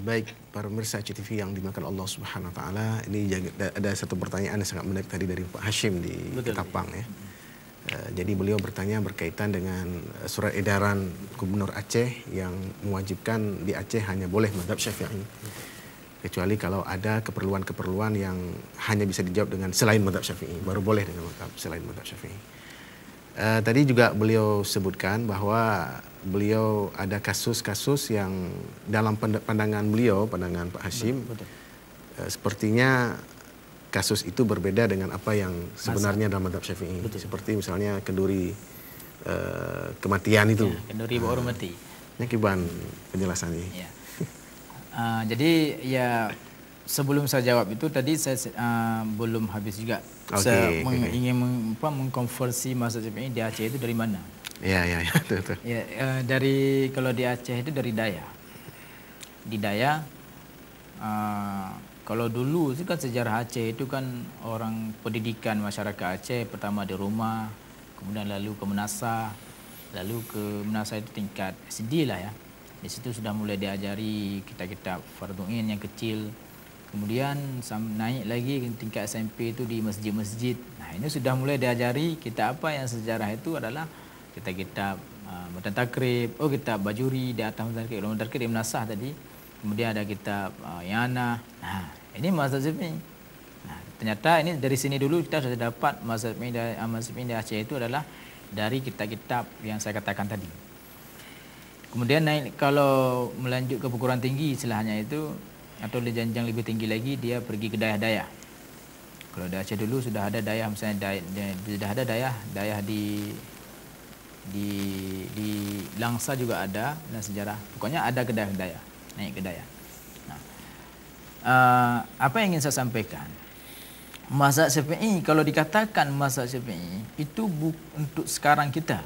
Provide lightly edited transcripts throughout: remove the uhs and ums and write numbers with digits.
Baik, para pemirsa CTV yang dimakan Allah Subhanahu Wa Taala, ini ada satu pertanyaan yang sangat menarik tadi dari Pak Hashim di Ketapang ya. Jadi beliau bertanya berkaitan dengan surat edaran Gubernur Aceh yang mewajibkan di Aceh hanya boleh mazhab Syafi'i. Kecuali kalau ada keperluan-keperluan yang hanya bisa dijawab dengan selain mazhab Syafi'i, baru boleh dengan mazhab selain mazhab Syafi'i. Tadi juga beliau sebutkan bahwa beliau ada kasus-kasus yang dalam pandangan beliau, pandangan Pak Hashim, sepertinya kasus itu berbeda dengan apa yang sebenarnya dalam mazhab Syafi'i. Seperti misalnya kenduri kematian itu. Ya, kenduri baru mati. Ini kiban penjelasannya. Ya. Jadi ya sebelum saya jawab itu tadi saya belum habis juga. Saya ingin mengkonversi mazhab Syafi'i di Aceh itu dari mana? Ya, betul. Ya, dari kalau di Aceh itu dari Dayak. Di Dayak, kalau dulu itu kan sejarah Aceh itu kan orang pendidikan masyarakat Aceh pertama di rumah, kemudian lalu ke Menasah, lalu ke Menasah itu tingkat SD lah ya. Di situ sudah mulai diajari kitab-kitab Fardhu Ain yang kecil. Kemudian naik lagi tingkat SMP itu di masjid-masjid. Nah, ini sudah mulai diajari kitab apa yang sejarah itu adalah kitab-kitab Matan Takrib, kitab Bajuri di atas Matan Takrib, Matan Takrib di Menasah tadi. Kemudian ada kitab Yana. Nah, ini mazhab Syafi'i. Nah, ternyata ini dari sini dulu kita sudah dapat mazhab Syafi'i di Aceh itu adalah dari kitab-kitab yang saya katakan tadi. Kemudian naik kalau melanjut ke perguruan tinggi istilahnya itu atau di jenjang lebih tinggi lagi dia pergi ke Dayak. Kalau di Aceh dulu sudah ada Dayak, misalnya sudah ada Dayak di Langsa juga ada dan sejarah. Pokoknya ada ke Dayak, naik ke Dayak. Nah, apa yang ingin saya sampaikan? Mazhab Syafi'i kalau dikatakan mazhab Syafi'i itu untuk sekarang kita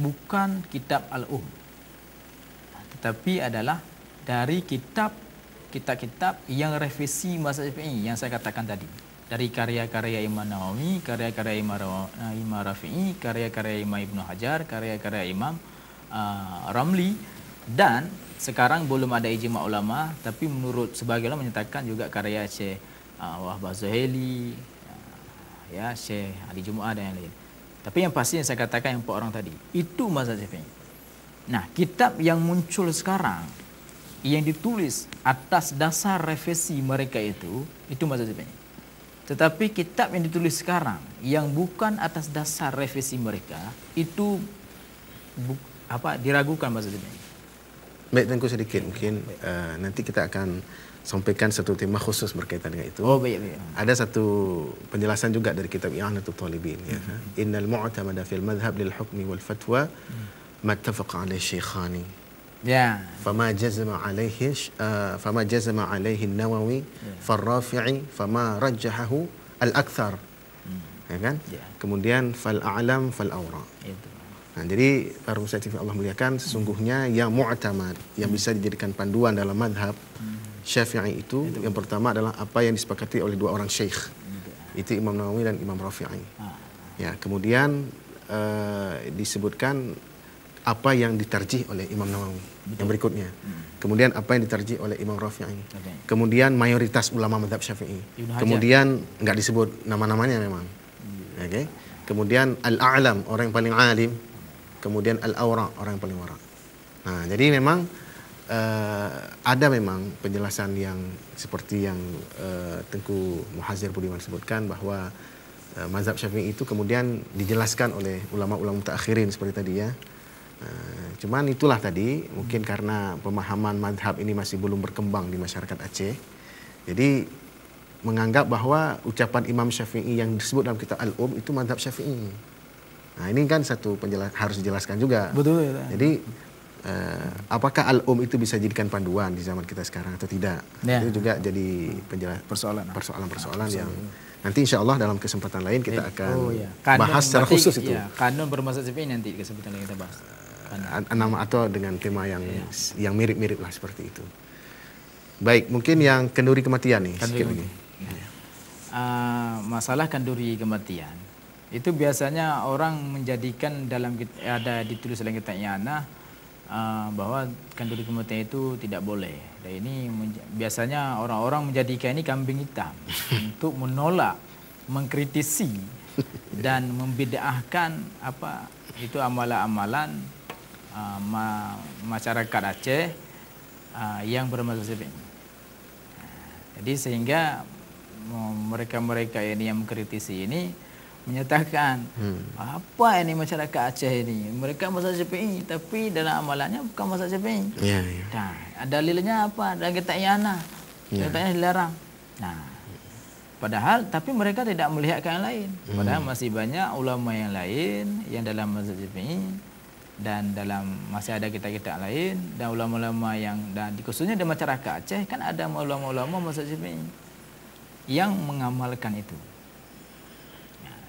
bukan kitab Al-Um. Tetapi adalah dari kitab-kitab yang revisi mazhab Syafi'i yang saya katakan tadi. Dari karya-karya Imam Nawawi, karya-karya Imam Rafi'i, karya-karya Imam Ibnu Hajar, karya-karya Imam Ramli, dan sekarang belum ada ijma ulama, tapi menurut sebagian ulama menyatakan juga karya Syekh Wahbah Zuhaili, ya Syekh Ali Jumu'ah dan yang lain. Tapi yang pasti yang saya katakan yang 4 orang tadi, itu mazhab Syafi'i. Nah, kitab yang muncul sekarang yang ditulis atas dasar revisi mereka itu mazhab Syafi'i. Tetapi kitab yang ditulis sekarang yang bukan atas dasar revisi mereka itu diragukan mazhab Syafi'i. Baik, tengku sedikit mungkin nanti kita akan sampaikan satu tema khusus berkaitan dengan itu. Baik. Ada satu penjelasan juga dari kitab I'anatul Talibin ya. Innal mu'tamada fil madhhab lil hukmi wal fatwa mattafaqa alaihi syekhani. Ya. Fama jazama alaihi an-Nawawi far-Rafi'i fama rajjahahu al-akthar. Ya kan? Ya. Kemudian fal a'lam fal awra. Nah, jadi para musyafi'i Allah muliakan, sesungguhnya yang mu'tamad yang bisa dijadikan panduan dalam madhab Syafi'i itu yang pertama adalah apa yang disepakati oleh 2 orang syekh. Itu Imam Nawawi dan Imam Rafi'i. Ya, kemudian disebutkan apa yang ditarjih oleh Imam Nawawi yang berikutnya. Kemudian apa yang ditarjih oleh Imam Rafi'i. Kemudian mayoritas ulama mazhab Syafi'i. Kemudian enggak disebut nama-namanya memang. Oke. Kemudian al-a'lam, orang yang paling alim. Kemudian al-awra, orang yang paling wara. Nah, jadi memang ada memang penjelasan yang seperti yang Tengku Muhazir Budiman sebutkan bahwa mazhab Syafi'i itu kemudian dijelaskan oleh ulama-ulama mutaakhirin seperti tadi ya. Cuman itulah tadi mungkin karena pemahaman madhab ini masih belum berkembang di masyarakat Aceh, jadi menganggap bahwa ucapan Imam Syafi'i yang disebut dalam kitab Al-Um itu madhab Syafi'i. Nah, ini kan satu harus dijelaskan juga. Betul ya. Jadi apakah Al-Um itu bisa dijadikan panduan di zaman kita sekarang atau tidak? Ya. Itu juga jadi persoalan-persoalan yang nanti insya Allah dalam kesempatan lain kita akan bahas secara khusus itu. Ya, kanun bermazhab Syafi'i nanti di kesempatan lain kita bahas. Nama atau dengan tema yang mirip-mirip lah seperti itu. Baik, mungkin yang kenduri kematian nih. Masalah kenduri kematian itu biasanya orang menjadikan ada ditulis dalam kitab I'anah bahwa kenduri kematian itu tidak boleh. Dan ini biasanya orang-orang menjadikan ini kambing hitam untuk menolak, mengkritisi dan membid'ahkan apa itu amalan-amalan masyarakat Aceh yang bermazhab Syafi'i. Jadi sehingga mereka-mereka ini yang mengkritisi ini menyatakan apa ini masyarakat Aceh ini, mereka mazhab Syafi'i tapi dalam amalannya bukan mazhab Syafi'i. Nah, dalilnya apa? Dalam kitab I'anah. Kitabnya dilarang. Nah, padahal tapi mereka tidak melihatkan yang lain. Padahal masih banyak ulama yang lain yang dalam mazhab Syafi'i dan dalam masih ada kitab-kitab lain dan ulama-ulama yang dan khususnya di masyarakat Aceh kan ada ulama-ulama mazhab Syafi'i yang mengamalkan itu.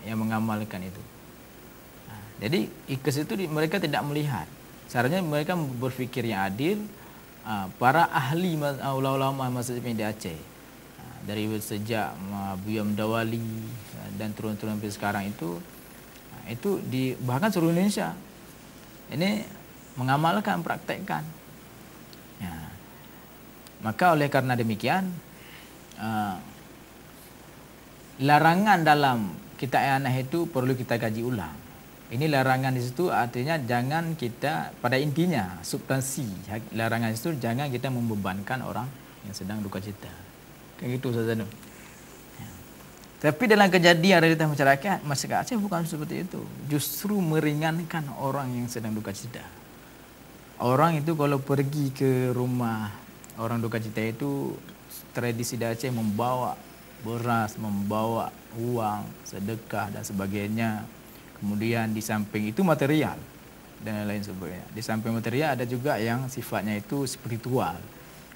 Yang mengamalkan itu. Nah, jadi IKES itu mereka tidak melihat. Seharusnya mereka berfikir yang adil. Para ahli ulama mazhab Syafi'i di Aceh dari sejak Buya Mdawali dan turun-turun sampai sekarang itu di bahkan seluruh Indonesia ini mengamalkan, praktekkan. Ya. Maka oleh karena demikian larangan dalam kitab I'anah itu perlu kita kaji ulang. Ini larangan di situ artinya jangan kita, pada intinya substansi larangan itu jangan kita membebankan orang yang sedang duka cita. Kayak gitu Ustaz Zanul. Ya. Tapi dalam kejadian realitas masyarakat Aceh bukan seperti itu. Justru meringankan orang yang sedang duka cita. Orang itu kalau pergi ke rumah orang duka cita itu tradisi di Aceh membawa beras, membawa uang, sedekah dan sebagainya. Kemudian di samping itu material dan lain sebagainya. Di samping material ada juga yang sifatnya itu spiritual.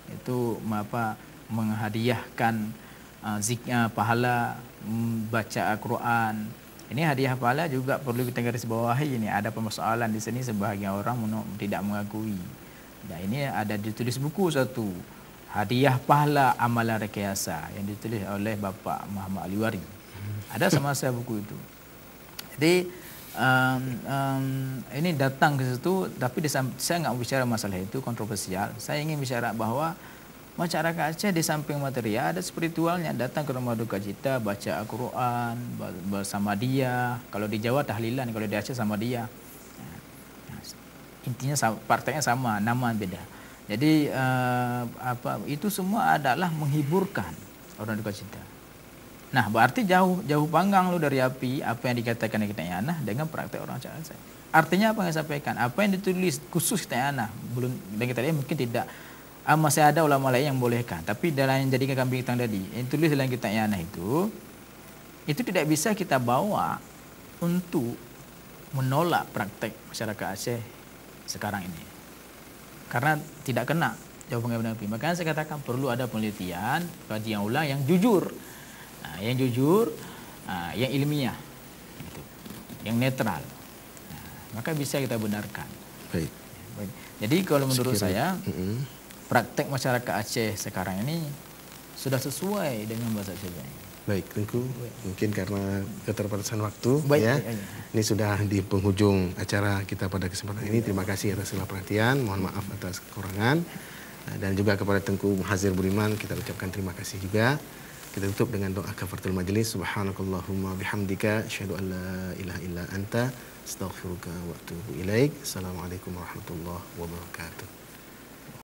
Itu menghadiahkan pahala baca Al-Quran. Ini hadiah pahala juga perlu kita garis bawahi. Ini ada permasalahan di sini sebahagian orang tidak mengakui. Dan ini ada ditulis buku satu. Hadiah pahala amalan rekayasa yang ditulis oleh Bapak Muhammad Aliwari. Ada sama saya buku itu. Jadi ini datang ke situ, tapi saya nggak bicara masalah itu kontroversial. Saya ingin bicara bahwa masyarakat Aceh di samping material ada spiritualnya. Datang ke rumah duka cita, baca Al-Quran bersama dia. Kalau di Jawa tahlilan, kalau di Aceh sama dia. Intinya prakteknya sama, nama beda. Jadi itu semua adalah menghiburkan orang duka cita. Nah, berarti jauh panggang lu dari api apa yang dikatakan di kitab I'anah dengan praktek orang Aceh. Artinya apa yang saya sampaikan? Apa yang ditulis khusus kitab I'anah belum, dan kita lihat mungkin tidak masih ada ulama lain yang bolehkan. Tapi dalam yang jadikan kambing hitam tadi, yang tulis dalam kitab I'anah itu tidak bisa kita bawa untuk menolak praktek masyarakat Aceh sekarang ini. Karena tidak kena jawaban benar api. Makanya saya katakan perlu ada penelitian, kajian ulang yang jujur. Nah, yang jujur, yang ilmiah, gitu. Yang netral. Nah, maka bisa kita benarkan. Baik. Jadi kalau menurut saya, praktek masyarakat Aceh sekarang ini sudah sesuai dengan bahasa Syafi'i. Baik, Tengku. Mungkin karena keterbatasan waktu, ya. Ini sudah di penghujung acara kita pada kesempatan ini. Terima kasih atas segala perhatian. Mohon maaf atas kekurangan. Dan juga kepada Tengku Muhazir Budiman kita ucapkan terima kasih juga. Kita tutup dengan doa kafaratul majlis. Subhanakallahumma bihamdika asyhadu an la ilaha illa anta astaghfiruka wa atubu ilaik. Assalamualaikum warahmatullahi wabarakatuh.